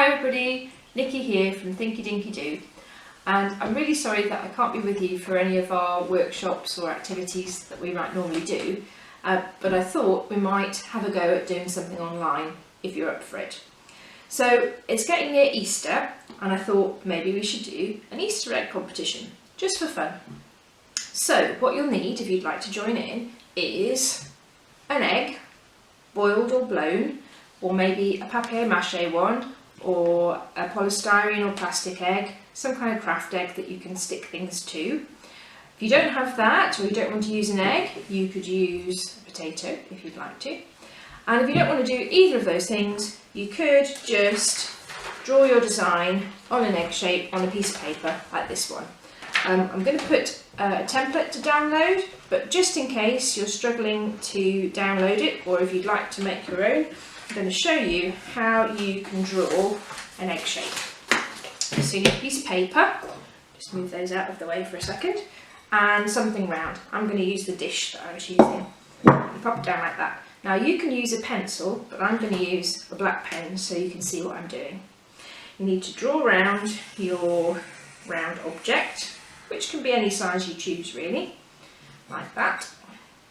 Hi everybody, Nicky here from Thinky Dinky Do, and I'm really sorry that I can't be with you for any of our workshops or activities that we might normally do, but I thought we might have a go at doing something online if you're up for it. So it's getting near Easter and I thought maybe we should do an Easter egg competition, just for fun. So what you'll need if you'd like to join in is an egg, boiled or blown, or maybe a papier-mâché one, or a polystyrene or plastic egg, some kind of craft egg that you can stick things to. If you don't have that, or you don't want to use an egg, you could use a potato if you'd like to. And if you don't want to do either of those things, you could just draw your design on an egg shape on a piece of paper like this one. I'm going to put a template to download, but just in case you're struggling to download it, or if you'd like to make your own, I'm going to show you how you can draw an egg shape. So you need a piece of paper, just move those out of the way for a second, and something round. I'm going to use the dish that I was using. Pop it down like that. Now you can use a pencil, but I'm going to use a black pen so you can see what I'm doing. You need to draw around your round object, which can be any size you choose really, like that.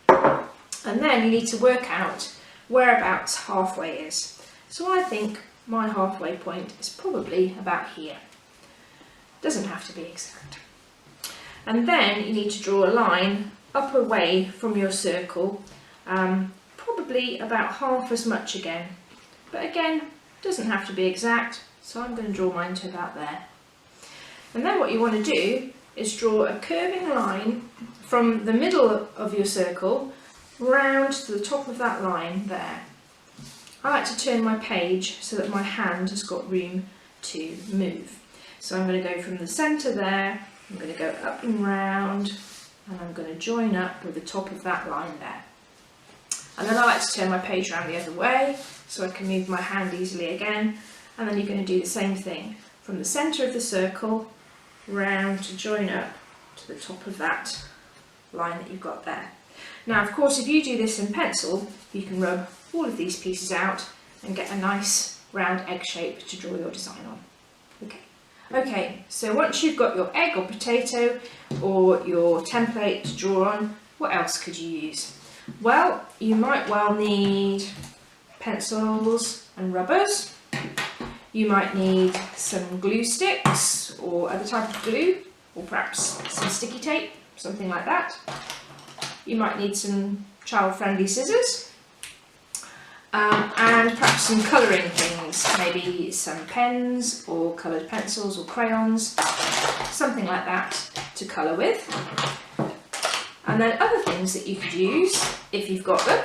And then you need to work out whereabouts halfway is. So I think my halfway point is probably about here. Doesn't have to be exact. And then you need to draw a line up away from your circle, probably about half as much again. But again, doesn't have to be exact, so I'm going to draw mine to about there. And then what you want to do is draw a curving line from the middle of your circle round to the top of that line there. I like to turn my page so that my hand has got room to move. So I'm going to go from the centre there, I'm going to go up and round, and I'm going to join up with the top of that line there. And then I like to turn my page around the other way so I can move my hand easily again, and then you're going to do the same thing from the centre of the circle round to join up to the top of that line that you've got there. Now of course if you do this in pencil, you can rub all of these pieces out and get a nice round egg shape to draw your design on. Okay, so once you've got your egg or potato or your template to draw on, what else could you use? Well, you might well need pencils and rubbers. You might need some glue sticks or other type of glue, or perhaps some sticky tape, something like that. You might need some child-friendly scissors, and perhaps some colouring things, maybe some pens or coloured pencils or crayons, something like that to colour with. And then other things that you could use, if you've got them,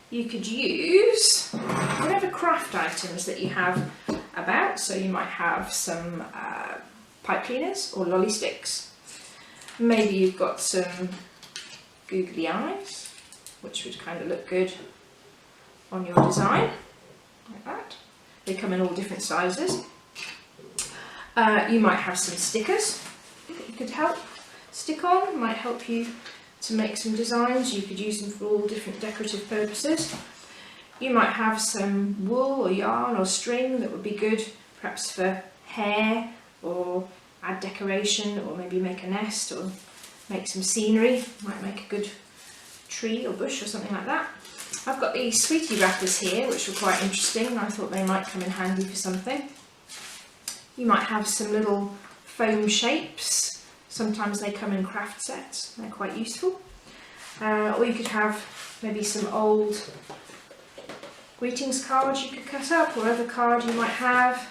you could use whatever craft items that you have about. So you might have some pipe cleaners or lolly sticks. Maybe you've got some googly eyes, which would kind of look good on your design, like that. They come in all different sizes. You might have some stickers that you could help stick on, might help you to make some designs. You could use them for all different decorative purposes. You might have some wool or yarn or string that would be good perhaps for hair, or add decoration, or maybe make a nest or make some scenery. Might make a good tree or bush or something like that. I've got these sweetie wrappers here which were quite interesting. I thought they might come in handy for something. You might have some little foam shapes. Sometimes they come in craft sets, they're quite useful. Or you could have maybe some old greetings cards you could cut up, or other card you might have,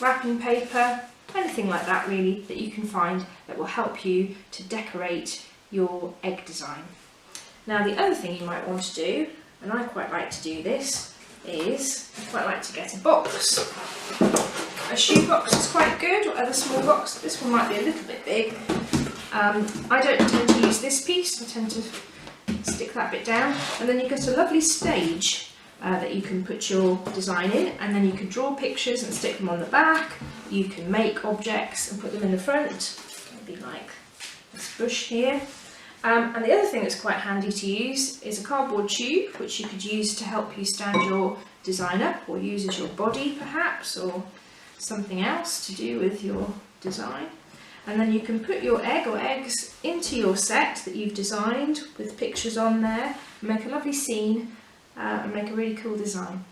wrapping paper, anything like that really that you can find that will help you to decorate your egg design. Now the other thing you might want to do, and I quite like to do this, is I quite like to get a box. A shoe box is quite good, or other small box. This one might be a little bit big. I don't tend to use this piece, I tend to stick that bit down, and then you get a lovely stage that you can put your design in, and then you can draw pictures and stick them on the back. You can make objects and put them in the front, maybe like this bush here. And the other thing that's quite handy to use is a cardboard tube, which you could use to help you stand your design up, or use as your body perhaps, or something else to do with your design. And then you can put your egg or eggs into your set that you've designed with pictures on there, and make a lovely scene and make a really cool design.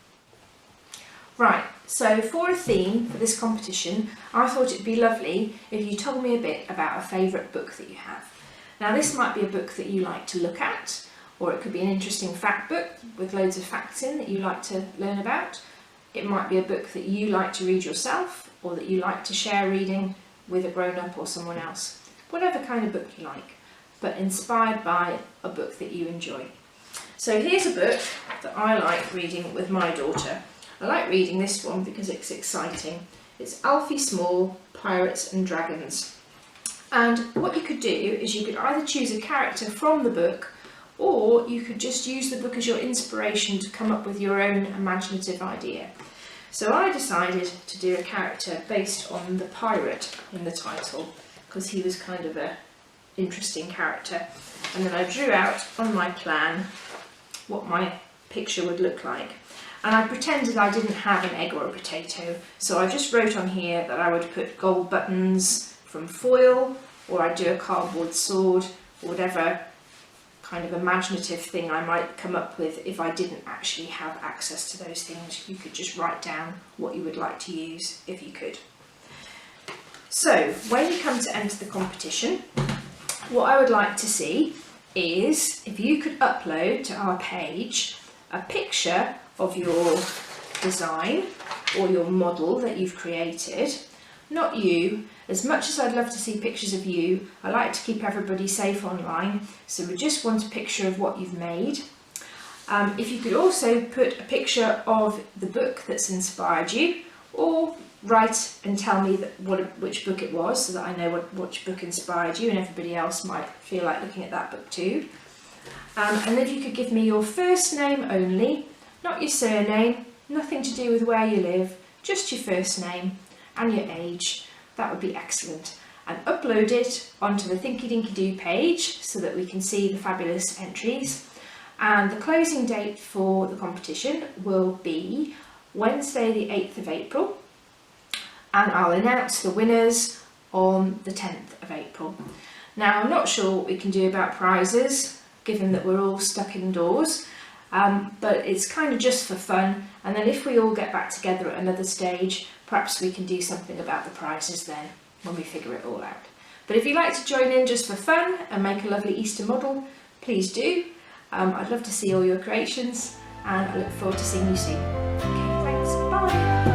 Right, so for a theme for this competition, I thought it'd be lovely if you told me a bit about a favourite book that you have. Now this might be a book that you like to look at, or it could be an interesting fact book with loads of facts in that you like to learn about. It might be a book that you like to read yourself, or that you like to share reading with a grown-up or someone else. Whatever kind of book you like, but inspired by a book that you enjoy. So here's a book that I like reading with my daughter. I like reading this one because it's exciting. It's Alfie Small, Pirates and Dragons. And what you could do is you could either choose a character from the book, or you could just use the book as your inspiration to come up with your own imaginative idea. So I decided to do a character based on the pirate in the title, because he was kind of an interesting character. And then I drew out on my plan what my picture would look like. And I pretended I didn't have an egg or a potato, so I just wrote on here that I would put gold buttons from foil, or I'd do a cardboard sword, or whatever kind of imaginative thing I might come up with if I didn't actually have access to those things. You could just write down what you would like to use if you could. So when you come to enter the competition, what I would like to see is if you could upload to our page a picture of your design or your model that you've created. Not you. As much as I'd love to see pictures of you, I like to keep everybody safe online, so we just want a picture of what you've made. If you could also put a picture of the book that's inspired you, or write and tell me which book it was, so that I know which book inspired you, and everybody else might feel like looking at that book too. And if you could give me your first name only, not your surname, nothing to do with where you live, just your first name and your age, that would be excellent. And upload it onto the Thinky Dinky Do page so that we can see the fabulous entries. And the closing date for the competition will be Wednesday the 8th of April, and I'll announce the winners on the 10th of April. Now I'm not sure what we can do about prizes, given that we're all stuck indoors, but it's kind of just for fun, and then if we all get back together at another stage, perhaps we can do something about the prizes then, when we figure it all out. But if you'd like to join in just for fun and make a lovely Easter model, please do. I'd love to see all your creations, and I look forward to seeing you soon. Okay, thanks, bye!